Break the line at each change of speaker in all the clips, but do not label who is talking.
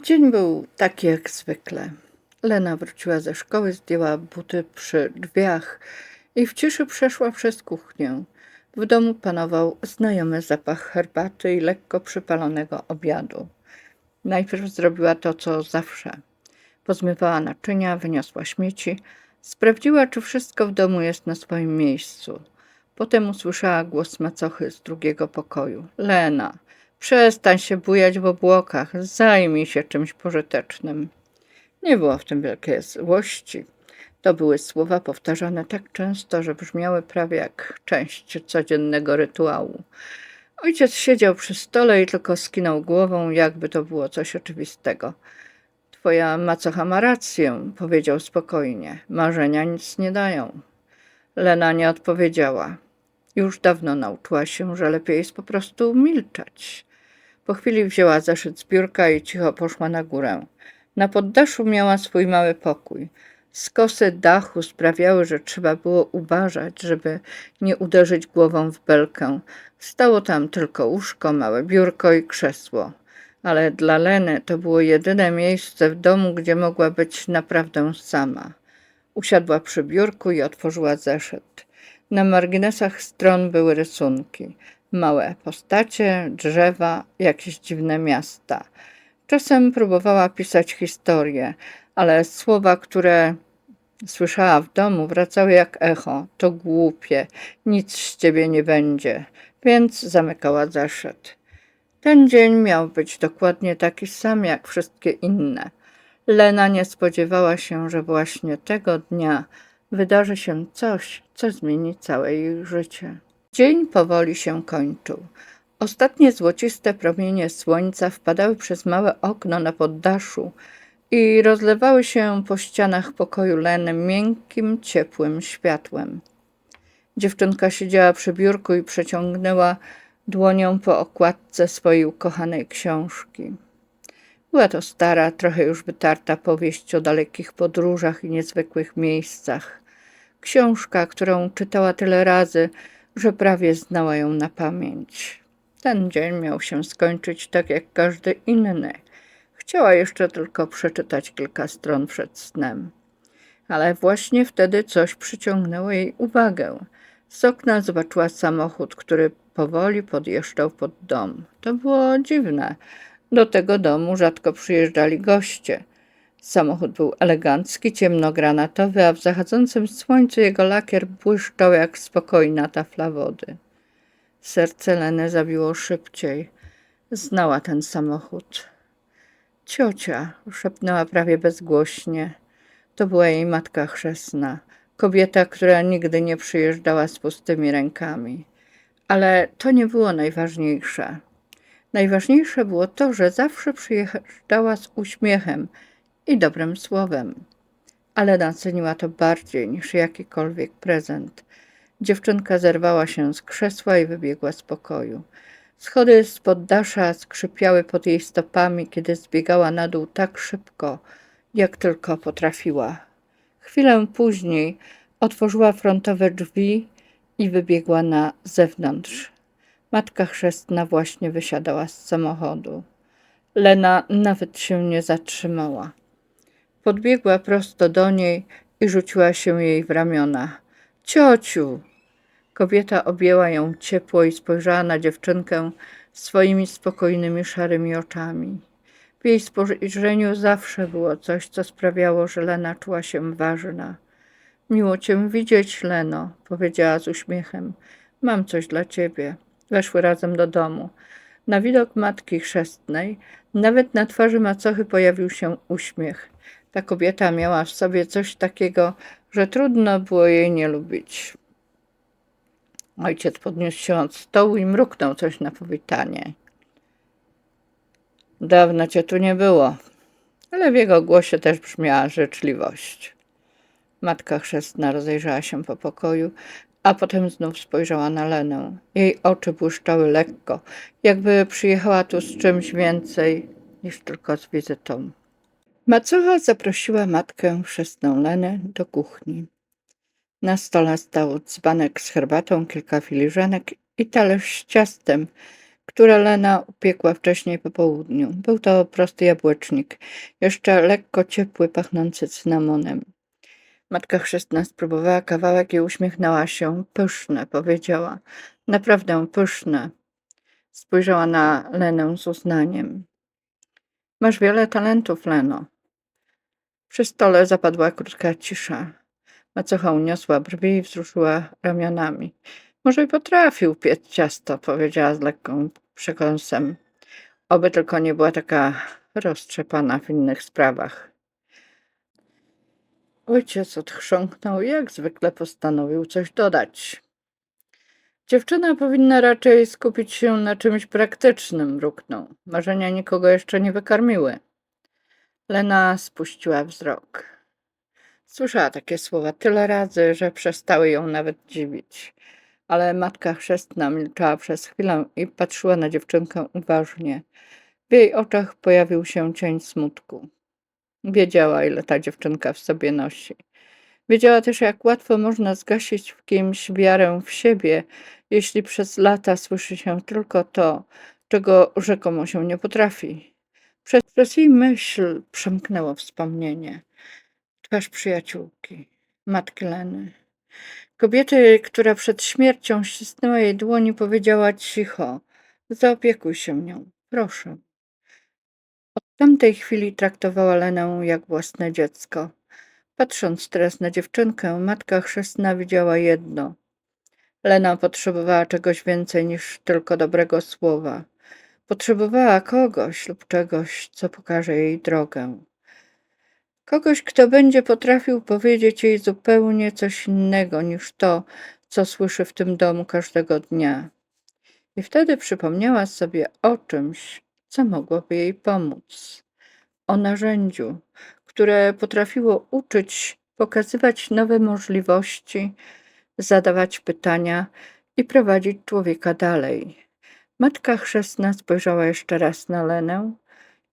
Dzień był taki jak zwykle. Lena wróciła ze szkoły, zdjęła buty przy drzwiach i w ciszy przeszła przez kuchnię. W domu panował znajomy zapach herbaty i lekko przypalonego obiadu. Najpierw zrobiła to, co zawsze. Pozmywała naczynia, wyniosła śmieci, sprawdziła, czy wszystko w domu jest na swoim miejscu. Potem usłyszała głos macochy z drugiego pokoju. Lena, przestań się bujać w obłokach, zajmij się czymś pożytecznym. Nie było w tym wielkiej złości. To były słowa powtarzane tak często, że brzmiały prawie jak część codziennego rytuału. Ojciec siedział przy stole i tylko skinął głową, jakby to było coś oczywistego. Twoja macocha ma rację, powiedział spokojnie. Marzenia nic nie dają. Lena nie odpowiedziała. Już dawno nauczyła się, że lepiej jest po prostu milczeć. Po chwili wzięła zeszyt z biurka i cicho poszła na górę. Na poddaszu miała swój mały pokój. Skosy dachu sprawiały, że trzeba było uważać, żeby nie uderzyć głową w belkę. Stało tam tylko łóżko, małe biurko i krzesło. Ale dla Leny to było jedyne miejsce w domu, gdzie mogła być naprawdę sama. Usiadła przy biurku i otworzyła zeszyt. Na marginesach stron były rysunki. Małe postacie, drzewa, jakieś dziwne miasta. Czasem próbowała pisać historię, ale słowa, które słyszała w domu, wracały jak echo. To głupie, nic z ciebie nie będzie, więc zamykała zeszyt. Ten dzień miał być dokładnie taki sam jak wszystkie inne. Lena nie spodziewała się, że właśnie tego dnia wydarzy się coś, co zmieni całe jej życie. Dzień powoli się kończył. Ostatnie złociste promienie słońca wpadały przez małe okno na poddaszu i rozlewały się po ścianach pokoju Leny miękkim, ciepłym światłem. Dziewczynka siedziała przy biurku i przeciągnęła dłonią po okładce swojej ukochanej książki. Była to stara, trochę już wytarta powieść o dalekich podróżach i niezwykłych miejscach. Książka, którą czytała tyle razy, że prawie znała ją na pamięć. Ten dzień miał się skończyć tak jak każdy inny. Chciała jeszcze tylko przeczytać kilka stron przed snem. Ale właśnie wtedy coś przyciągnęło jej uwagę. Z okna zobaczyła samochód, który powoli podjeżdżał pod dom. To było dziwne. Do tego domu rzadko przyjeżdżali goście. Samochód był elegancki, ciemnogranatowy, a w zachodzącym słońcu jego lakier błyszczał jak spokojna tafla wody. Serce Leny zabiło szybciej. Znała ten samochód. Ciocia, szepnęła prawie bezgłośnie. To była jej matka chrzestna, kobieta, która nigdy nie przyjeżdżała z pustymi rękami. Ale to nie było najważniejsze. Najważniejsze było to, że zawsze przyjeżdżała z uśmiechem i dobrym słowem. Ale doceniła to bardziej niż jakikolwiek prezent. Dziewczynka zerwała się z krzesła i wybiegła z pokoju. Schody z poddasza skrzypiały pod jej stopami, kiedy zbiegała na dół tak szybko, jak tylko potrafiła. Chwilę później otworzyła frontowe drzwi i wybiegła na zewnątrz. Matka chrzestna właśnie wysiadała z samochodu. Lena nawet się nie zatrzymała. Podbiegła prosto do niej i rzuciła się jej w ramiona. Ciociu! Kobieta objęła ją ciepło i spojrzała na dziewczynkę swoimi spokojnymi, szarymi oczami. W jej spojrzeniu zawsze było coś, co sprawiało, że Lena czuła się ważna. Miło cię widzieć, Leno, powiedziała z uśmiechem. Mam coś dla ciebie. Weszły razem do domu. Na widok matki chrzestnej, nawet na twarzy macochy pojawił się uśmiech. Ta kobieta miała w sobie coś takiego, że trudno było jej nie lubić. Ojciec podniósł się od stołu i mruknął coś na powitanie. Dawno cię tu nie było, ale w jego głosie też brzmiała życzliwość. Matka chrzestna rozejrzała się po pokoju, a potem znów spojrzała na Lenę. Jej oczy błyszczały lekko, jakby przyjechała tu z czymś więcej niż tylko z wizytą. Macocha zaprosiła matkę chrzestną Lenę do kuchni. Na stole stał dzbanek z herbatą, kilka filiżanek i talerz z ciastem, które Lena upiekła wcześniej po południu. Był to prosty jabłecznik, jeszcze lekko ciepły, pachnący cynamonem. Matka chrzestna spróbowała kawałek i uśmiechnęła się. Pyszne, powiedziała. Naprawdę pyszne. Spojrzała na Lenę z uznaniem. Masz wiele talentów, Leno. Przy stole zapadła krótka cisza. Macocha uniosła brwi i wzruszyła ramionami. Może i potrafił piec ciasto, powiedziała z lekką przekąsem. Oby tylko nie była taka roztrzepana w innych sprawach. Ojciec odchrząknął i jak zwykle postanowił coś dodać. Dziewczyna powinna raczej skupić się na czymś praktycznym, mruknął. Marzenia nikogo jeszcze nie wykarmiły. Lena spuściła wzrok. Słyszała takie słowa tyle razy, że przestały ją nawet dziwić. Ale matka chrzestna milczała przez chwilę i patrzyła na dziewczynkę uważnie. W jej oczach pojawił się cień smutku. Wiedziała, ile ta dziewczynka w sobie nosi. Wiedziała też, jak łatwo można zgasić w kimś wiarę w siebie, jeśli przez lata słyszy się tylko to, czego rzekomo się nie potrafi. Przez jej myśl przemknęło wspomnienie. Twarz przyjaciółki, matki Leny. Kobiety, która przed śmiercią ścisnęła jej dłoni, powiedziała cicho: zaopiekuj się nią, proszę. Od tamtej chwili traktowała Lenę jak własne dziecko. Patrząc teraz na dziewczynkę, matka chrzestna widziała jedno. Lena potrzebowała czegoś więcej niż tylko dobrego słowa. Potrzebowała kogoś lub czegoś, co pokaże jej drogę. Kogoś, kto będzie potrafił powiedzieć jej zupełnie coś innego niż to, co słyszy w tym domu każdego dnia. I wtedy przypomniała sobie o czymś, co mogłoby jej pomóc. O narzędziu, które potrafiło uczyć, pokazywać nowe możliwości, zadawać pytania i prowadzić człowieka dalej. Matka chrzestna spojrzała jeszcze raz na Lenę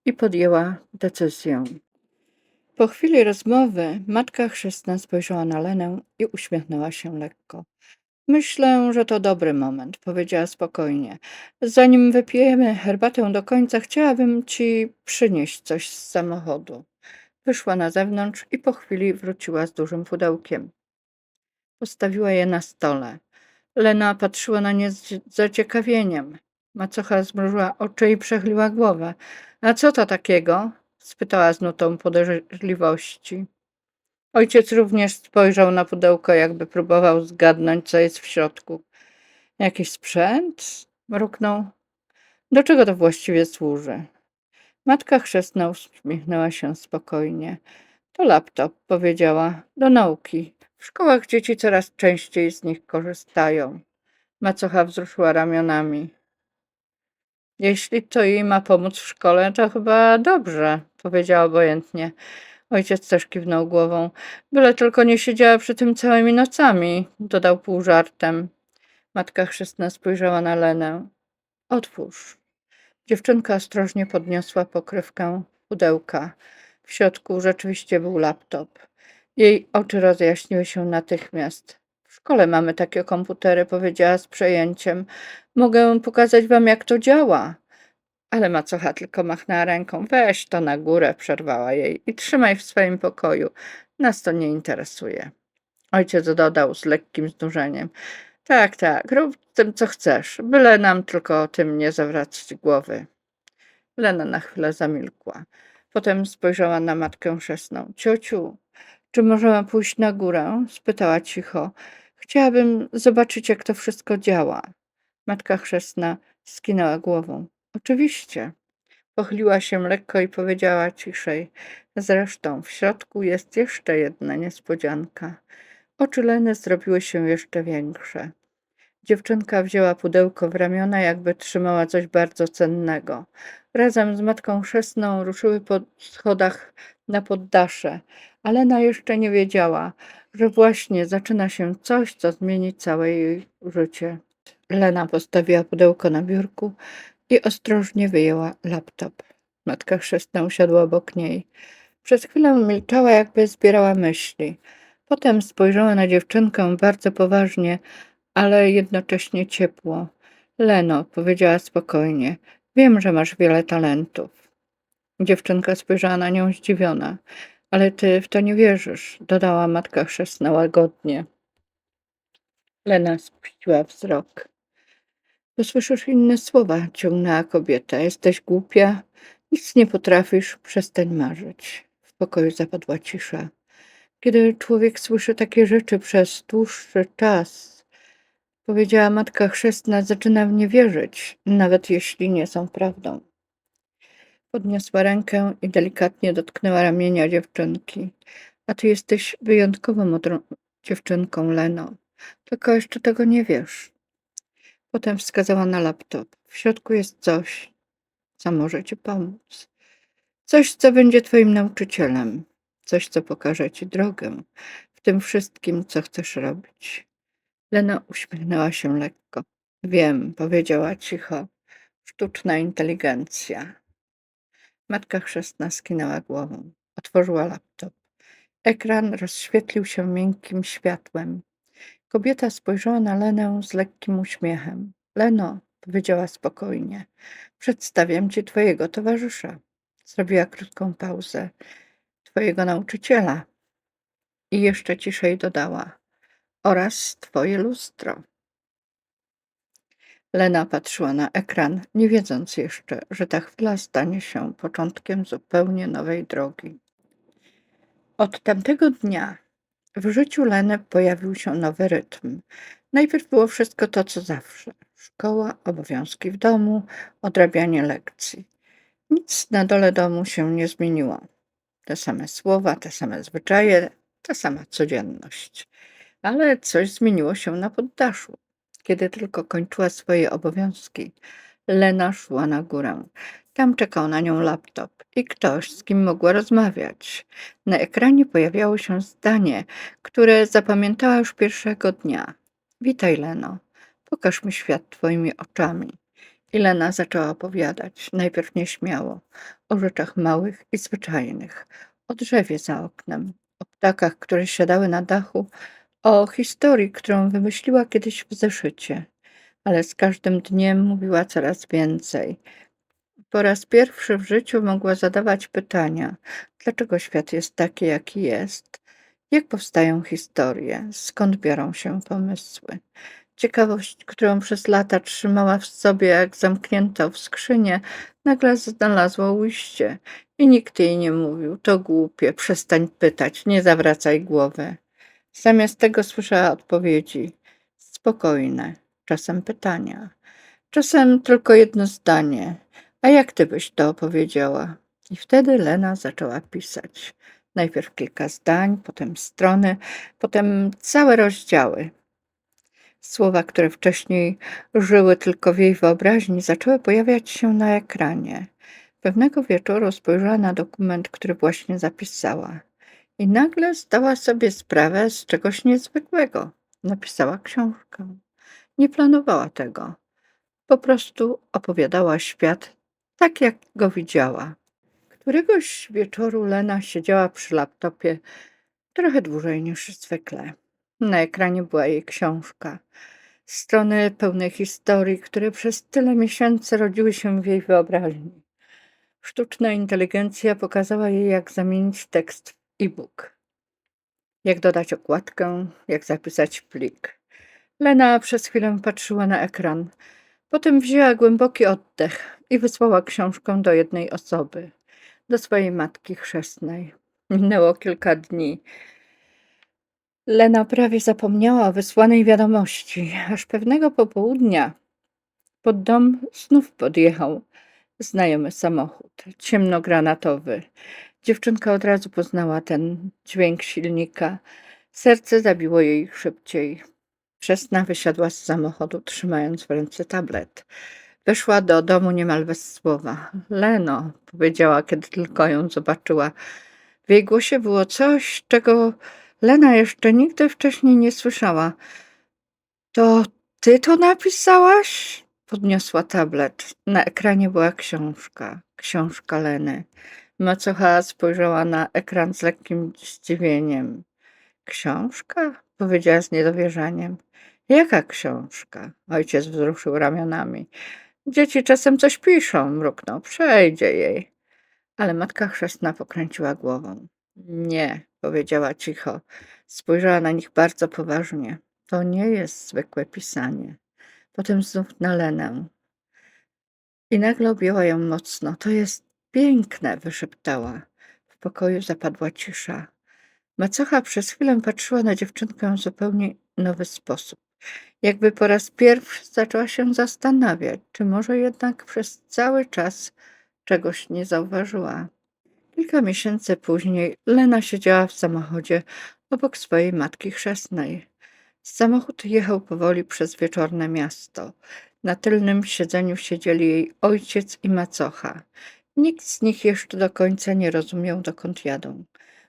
i podjęła decyzję. Po chwili rozmowy matka chrzestna spojrzała na Lenę i uśmiechnęła się lekko. Myślę, że to dobry moment, powiedziała spokojnie. Zanim wypijemy herbatę do końca, chciałabym ci przynieść coś z samochodu. Wyszła na zewnątrz i po chwili wróciła z dużym pudełkiem. Postawiła je na stole. Lena patrzyła na nie z zaciekawieniem. Macocha zmrużyła oczy i przechyliła głowę. A co to takiego? Spytała z nutą podejrzliwości. Ojciec również spojrzał na pudełko, jakby próbował zgadnąć, co jest w środku. Jakiś sprzęt? Mruknął. Do czego to właściwie służy? Matka chrzestna uśmiechnęła się spokojnie. To laptop, powiedziała, do nauki. W szkołach dzieci coraz częściej z nich korzystają. Macocha wzruszyła ramionami. Jeśli to jej ma pomóc w szkole, to chyba dobrze, powiedziała obojętnie. Ojciec też kiwnął głową. Byle tylko nie siedziała przy tym całymi nocami, dodał pół żartem. Matka chrzestna spojrzała na Lenę. Otwórz. Dziewczynka ostrożnie podniosła pokrywkę pudełka. W środku rzeczywiście był laptop. Jej oczy rozjaśniły się natychmiast. W szkole mamy takie komputery, powiedziała z przejęciem. Mogę pokazać wam, jak to działa. Ale macocha tylko machnęła ręką. Weź to na górę, przerwała jej, i trzymaj w swoim pokoju. Nas to nie interesuje. Ojciec dodał z lekkim znużeniem. Tak, tak, rób tym, co chcesz, byle nam tylko o tym nie zawracać głowy. Lena na chwilę zamilkła. Potem spojrzała na matkę chrzestną. Ciociu, czy możemy pójść na górę? Spytała cicho. Chciałabym zobaczyć, jak to wszystko działa. Matka chrzestna skinęła głową. Oczywiście. Pochyliła się lekko i powiedziała ciszej. Zresztą w środku jest jeszcze jedna niespodzianka. Oczy Leny zrobiły się jeszcze większe. Dziewczynka wzięła pudełko w ramiona, jakby trzymała coś bardzo cennego. Razem z matką chrzestną ruszyły po schodach na poddasze, a Lena jeszcze nie wiedziała, że właśnie zaczyna się coś, co zmieni całe jej życie. Lena postawiła pudełko na biurku i ostrożnie wyjęła laptop. Matka chrzestna usiadła obok niej. Przez chwilę milczała, jakby zbierała myśli. Potem spojrzała na dziewczynkę bardzo poważnie, ale jednocześnie ciepło. Leno, powiedziała spokojnie, wiem, że masz wiele talentów. Dziewczynka spojrzała na nią zdziwiona. Ale ty w to nie wierzysz, dodała matka chrzestna łagodnie. Lena spuściła wzrok. Posłyszysz inne słowa, ciągnęła kobieta. Jesteś głupia, nic nie potrafisz, przestań marzyć. W pokoju zapadła cisza. Kiedy człowiek słyszy takie rzeczy przez dłuższy czas, powiedziała matka chrzestna, zaczyna w nie wierzyć, nawet jeśli nie są prawdą. Podniosła rękę i delikatnie dotknęła ramienia dziewczynki. A ty jesteś wyjątkowo mądrą dziewczynką, Leno. Tylko jeszcze tego nie wiesz. Potem wskazała na laptop. W środku jest coś, co może ci pomóc. Coś, co będzie twoim nauczycielem. Coś, co pokaże ci drogę w tym wszystkim, co chcesz robić. Lena uśmiechnęła się lekko. Wiem, powiedziała cicho. Sztuczna inteligencja. Matka chrzestna skinęła głową. Otworzyła laptop. Ekran rozświetlił się miękkim światłem. Kobieta spojrzała na Lenę z lekkim uśmiechem. Leno, powiedziała spokojnie, przedstawiam ci twojego towarzysza. Zrobiła krótką pauzę. Twojego nauczyciela. I jeszcze ciszej dodała. Oraz twoje lustro. Lena patrzyła na ekran, nie wiedząc jeszcze, że ta chwila stanie się początkiem zupełnie nowej drogi. Od tamtego dnia w życiu Leny pojawił się nowy rytm. Najpierw było wszystko to, co zawsze. Szkoła, obowiązki w domu, odrabianie lekcji. Nic na dole domu się nie zmieniło. Te same słowa, te same zwyczaje, ta sama codzienność. Ale coś zmieniło się na poddaszu. Kiedy tylko kończyła swoje obowiązki, Lena szła na górę. Tam czekał na nią laptop i ktoś, z kim mogła rozmawiać. Na ekranie pojawiało się zdanie, które zapamiętała już pierwszego dnia. Witaj, Leno. Pokaż mi świat twoimi oczami. I Lena zaczęła opowiadać, najpierw nieśmiało, o rzeczach małych i zwyczajnych, o drzewie za oknem, o ptakach, które siadały na dachu, o historii, którą wymyśliła kiedyś w zeszycie. Ale z każdym dniem mówiła coraz więcej. Po raz pierwszy w życiu mogła zadawać pytania: dlaczego świat jest taki, jaki jest? Jak powstają historie? Skąd biorą się pomysły? Ciekawość, którą przez lata trzymała w sobie jak zamkniętą w skrzynię, nagle znalazła ujście. I nikt jej nie mówił: to głupie, przestań pytać, nie zawracaj głowy. Zamiast tego słyszała odpowiedzi spokojne, czasem pytania, czasem tylko jedno zdanie. A jak ty byś to opowiedziała? I wtedy Lena zaczęła pisać. Najpierw kilka zdań, potem strony, potem całe rozdziały. Słowa, które wcześniej żyły tylko w jej wyobraźni, zaczęły pojawiać się na ekranie. Pewnego wieczoru spojrzała na dokument, który właśnie zapisała. I nagle zdała sobie sprawę z czegoś niezwykłego. Napisała książkę. Nie planowała tego. Po prostu opowiadała świat tak, jak go widziała. Któregoś wieczoru Lena siedziała przy laptopie trochę dłużej niż zwykle. Na ekranie była jej książka. Strony pełne historii, które przez tyle miesięcy rodziły się w jej wyobraźni. Sztuczna inteligencja pokazała jej, jak zamienić tekst w e-book. Jak dodać okładkę, jak zapisać plik. Lena przez chwilę patrzyła na ekran. Potem wzięła głęboki oddech i wysłała książkę do jednej osoby, do swojej matki chrzestnej. Minęło kilka dni. Lena prawie zapomniała o wysłanej wiadomości, aż pewnego popołudnia pod dom znów podjechał znajomy samochód, ciemnogranatowy. Dziewczynka od razu poznała ten dźwięk silnika. Serce zabiło jej szybciej. Chrzestna wysiadła z samochodu, trzymając w ręce tablet. Weszła do domu niemal bez słowa. Leno, powiedziała, kiedy tylko ją zobaczyła. W jej głosie było coś, czego Lena jeszcze nigdy wcześniej nie słyszała. To ty to napisałaś? Podniosła tablet. Na ekranie była książka. Książka Leny. Macocha spojrzała na ekran z lekkim zdziwieniem. Książka? Powiedziała z niedowierzaniem. Jaka książka? Ojciec wzruszył ramionami. Dzieci czasem coś piszą, mruknął. Przejdzie jej. Ale matka chrzestna pokręciła głową. Nie, powiedziała cicho. Spojrzała na nich bardzo poważnie. To nie jest zwykłe pisanie. Potem znów na Lenę. I nagle objęła ją mocno. To jest piękne, wyszeptała. W pokoju zapadła cisza. Macocha przez chwilę patrzyła na dziewczynkę w zupełnie nowy sposób. Jakby po raz pierwszy zaczęła się zastanawiać, czy może jednak przez cały czas czegoś nie zauważyła. Kilka miesięcy później Lena siedziała w samochodzie obok swojej matki chrzestnej. Samochód jechał powoli przez wieczorne miasto. Na tylnym siedzeniu siedzieli jej ojciec i macocha. Nikt z nich jeszcze do końca nie rozumiał, dokąd jadą.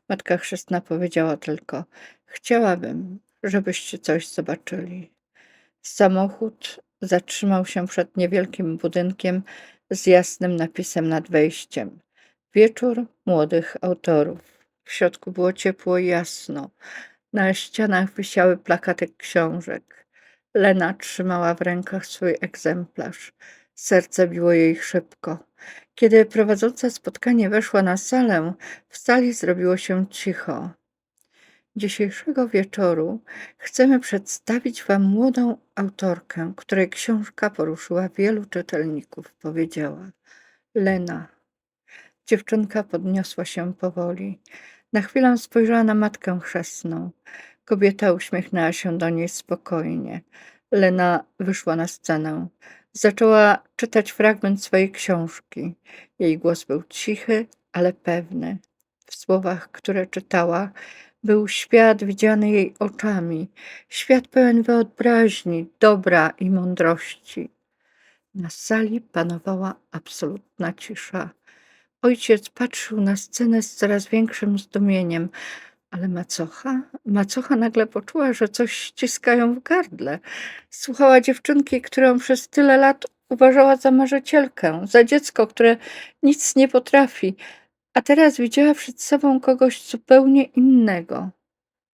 Matka chrzestna powiedziała tylko: chciałabym, żebyście coś zobaczyli. Samochód zatrzymał się przed niewielkim budynkiem z jasnym napisem nad wejściem. Wieczór młodych autorów. W środku było ciepło i jasno. Na ścianach wisiały plakaty książek. Lena trzymała w rękach swój egzemplarz. Serce biło jej szybko. Kiedy prowadząca spotkanie weszła na salę, w sali zrobiło się cicho. Dzisiejszego wieczoru chcemy przedstawić wam młodą autorkę, której książka poruszyła wielu czytelników, powiedziała. Lena. Dziewczynka podniosła się powoli. Na chwilę spojrzała na matkę chrzestną. Kobieta uśmiechnęła się do niej spokojnie. Lena wyszła na scenę. Zaczęła czytać fragment swojej książki. Jej głos był cichy, ale pewny. W słowach, które czytała, był świat widziany jej oczami, świat pełen wyobraźni, dobra i mądrości. Na sali panowała absolutna cisza. Ojciec patrzył na scenę z coraz większym zdumieniem, ale macocha nagle poczuła, że coś ściska ją w gardle. Słuchała dziewczynki, którą przez tyle lat uważała za marzycielkę, za dziecko, które nic nie potrafi, a teraz widziała przed sobą kogoś zupełnie innego.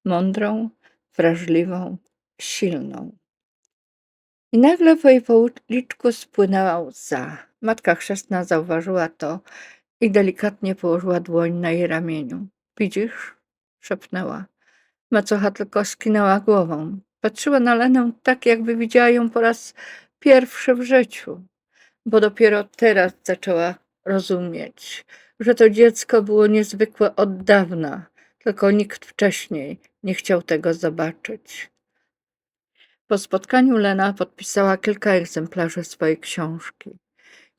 Mądrą, wrażliwą, silną. I nagle w jej policzku spłynęła łza. Matka chrzestna zauważyła to i delikatnie położyła dłoń na jej ramieniu. Widzisz? Szepnęła. Macocha tylko skinęła głową. Patrzyła na Lenę tak, jakby widziała ją po raz pierwszy w życiu, bo dopiero teraz zaczęła rozumieć, że to dziecko było niezwykłe od dawna, tylko nikt wcześniej nie chciał tego zobaczyć. Po spotkaniu Lena podpisała kilka egzemplarzy swojej książki.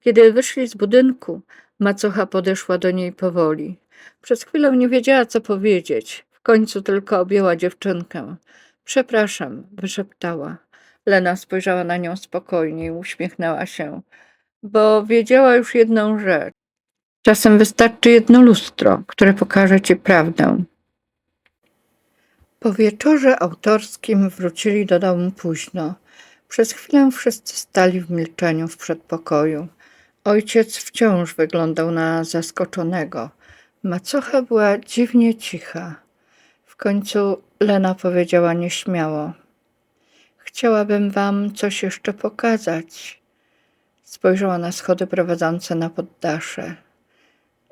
Kiedy wyszli z budynku, macocha podeszła do niej powoli. Przez chwilę nie wiedziała, co powiedzieć. W końcu tylko objęła dziewczynkę. Przepraszam, wyszeptała. Lena spojrzała na nią spokojnie i uśmiechnęła się, bo wiedziała już jedną rzecz. Czasem wystarczy jedno lustro, które pokaże ci prawdę. Po wieczorze autorskim wrócili do domu późno. Przez chwilę wszyscy stali w milczeniu w przedpokoju. Ojciec wciąż wyglądał na zaskoczonego. Macocha była dziwnie cicha. W końcu Lena powiedziała nieśmiało: chciałabym wam coś jeszcze pokazać. Spojrzała na schody prowadzące na poddasze.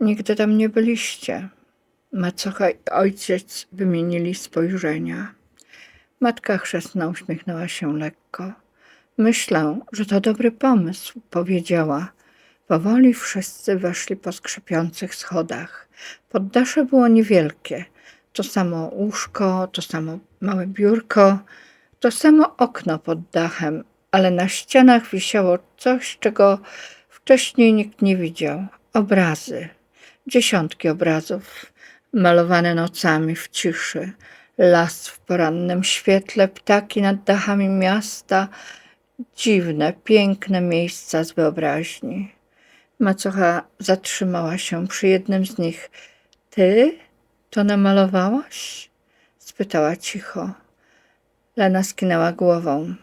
Nigdy tam nie byliście. Macocha i ojciec wymienili spojrzenia. Matka chrzestna uśmiechnęła się lekko. Myślę, że to dobry pomysł, powiedziała. Powoli wszyscy weszli po skrzypiących schodach. Poddasze było niewielkie. To samo łóżko, to samo małe biurko, to samo okno pod dachem, ale na ścianach wisiało coś, czego wcześniej nikt nie widział. Obrazy. Dziesiątki obrazów, malowane nocami w ciszy. Las w porannym świetle, ptaki nad dachami miasta. Dziwne, piękne miejsca z wyobraźni. Macocha zatrzymała się przy jednym z nich. Ty to namalowałaś? Spytała cicho. Lena skinęła głową.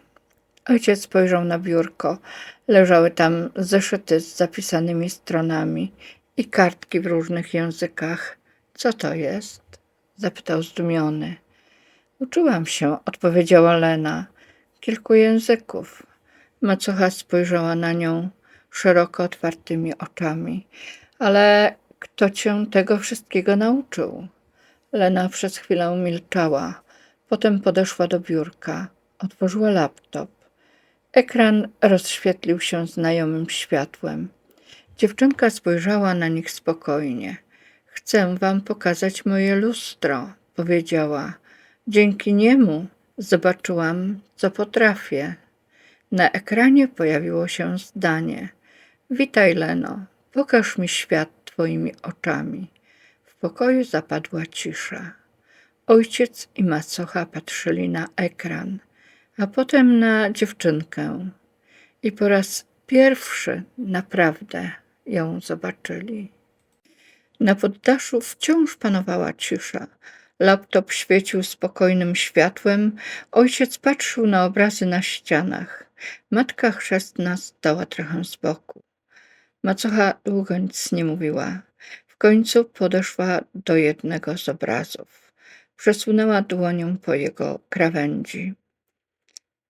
Ojciec spojrzał na biurko. Leżały tam zeszyty z zapisanymi stronami i kartki w różnych językach. Co to jest? Zapytał zdumiony. Uczyłam się, odpowiedziała Lena. kilku języków. Macocha spojrzała na nią szeroko otwartymi oczami. Ale kto cię tego wszystkiego nauczył? Lena przez chwilę milczała. Potem podeszła do biurka. Otworzyła laptop. Ekran rozświetlił się znajomym światłem. Dziewczynka spojrzała na nich spokojnie. Chcę wam pokazać moje lustro, powiedziała. Dzięki niemu zobaczyłam, co potrafię. Na ekranie pojawiło się zdanie. Witaj, Leno. Pokaż mi świat twoimi oczami. W pokoju zapadła cisza. Ojciec i macocha patrzyli na ekran, a potem na dziewczynkę. I po raz pierwszy naprawdę ją zobaczyli. Na poddaszu wciąż panowała cisza. Laptop świecił spokojnym światłem. Ojciec patrzył na obrazy na ścianach. Matka chrzestna stała trochę z boku. Macocha długo nic nie mówiła. W końcu podeszła do jednego z obrazów. Przesunęła dłonią po jego krawędzi.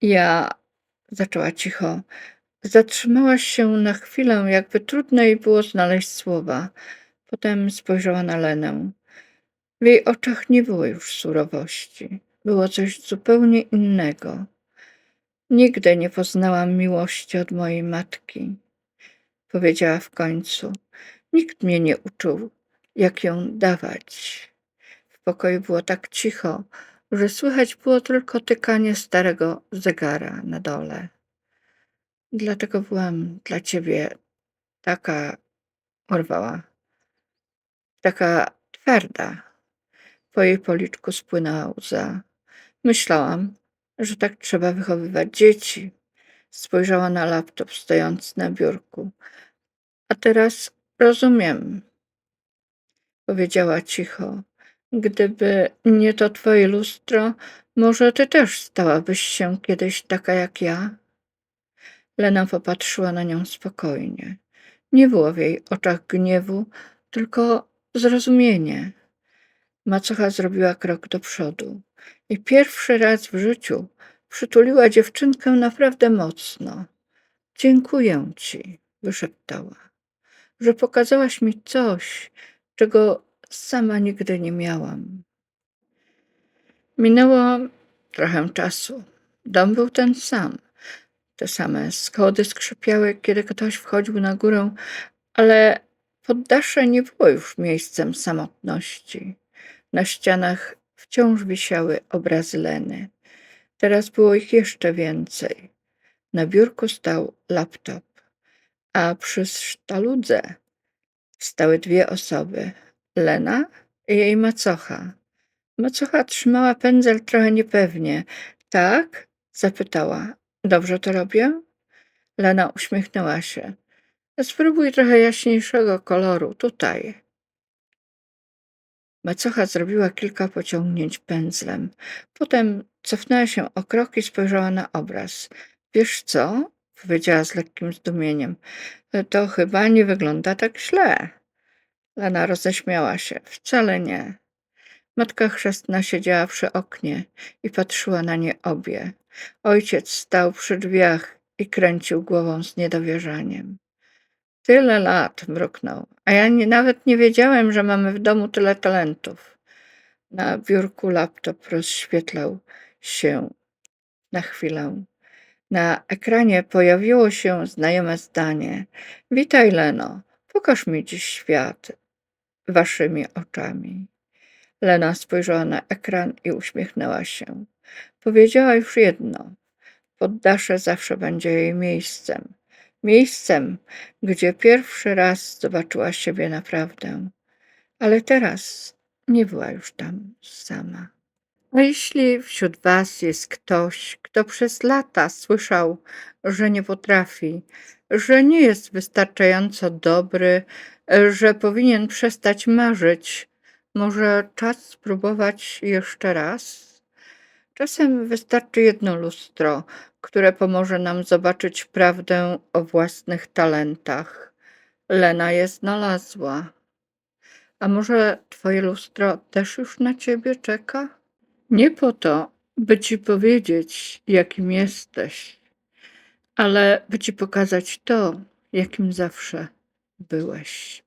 Ja, zaczęła cicho, zatrzymałaś się na chwilę, jakby trudno jej było znaleźć słowa. Potem spojrzała na Lenę. W jej oczach nie było już surowości. Było coś zupełnie innego. Nigdy nie poznałam miłości od mojej matki, powiedziała w końcu. Nikt mnie nie uczył, jak ją dawać. W pokoju było tak cicho, że słychać było tylko tykanie starego zegara na dole. Dlatego byłam dla ciebie taka, urwała, taka twarda. Po jej policzku spłynęła łza. Myślałam, że tak trzeba wychowywać dzieci. Spojrzała na laptop stojący na biurku. A teraz rozumiem, powiedziała cicho. Gdyby nie to twoje lustro, może ty też stałabyś się kiedyś taka jak ja? Lena popatrzyła na nią spokojnie. Nie było w jej oczach gniewu, tylko zrozumienie. Macocha zrobiła krok do przodu i pierwszy raz w życiu przytuliła dziewczynkę naprawdę mocno. Dziękuję ci, wyszeptała, że pokazałaś mi coś, czego sama nigdy nie miałam. Minęło trochę czasu. Dom był ten sam. Te same schody skrzypiały, kiedy ktoś wchodził na górę, ale poddasze nie było już miejscem samotności. Na ścianach wciąż wisiały obrazy Leny. Teraz było ich jeszcze więcej. Na biurku stał laptop, a przy sztaludze stały dwie osoby. Lena i jej macocha. Macocha trzymała pędzel trochę niepewnie. Tak? Zapytała. Dobrze to robię? Lena uśmiechnęła się. Spróbuj trochę jaśniejszego koloru, tutaj. Macocha zrobiła kilka pociągnięć pędzlem. Potem cofnęła się o krok i spojrzała na obraz. Wiesz co? Powiedziała z lekkim zdumieniem. To chyba nie wygląda tak źle. Lena roześmiała się. Wcale nie. Matka chrzestna siedziała przy oknie i patrzyła na nie obie. Ojciec stał przy drzwiach i kręcił głową z niedowierzaniem. Tyle lat, mruknął, a ja nawet nie wiedziałem, że mamy w domu tyle talentów. Na biurku laptop rozświetlał się na chwilę. Na ekranie pojawiło się znajome zdanie. Witaj, Leno, pokaż mi dziś świat waszymi oczami. Lena spojrzała na ekran i uśmiechnęła się. Powiedziała już jedno. Poddasze zawsze będzie jej miejscem. Miejscem, gdzie pierwszy raz zobaczyła siebie naprawdę. Ale teraz nie była już tam sama. A jeśli wśród was jest ktoś, kto przez lata słyszał, że nie potrafi, że nie jest wystarczająco dobry, że powinien przestać marzyć, może czas spróbować jeszcze raz? Czasem wystarczy jedno lustro, które pomoże nam zobaczyć prawdę o własnych talentach. Lena je znalazła. A może twoje lustro też już na ciebie czeka? Nie po to, by ci powiedzieć, jakim jesteś, ale by ci pokazać to, jakim zawsze byłeś.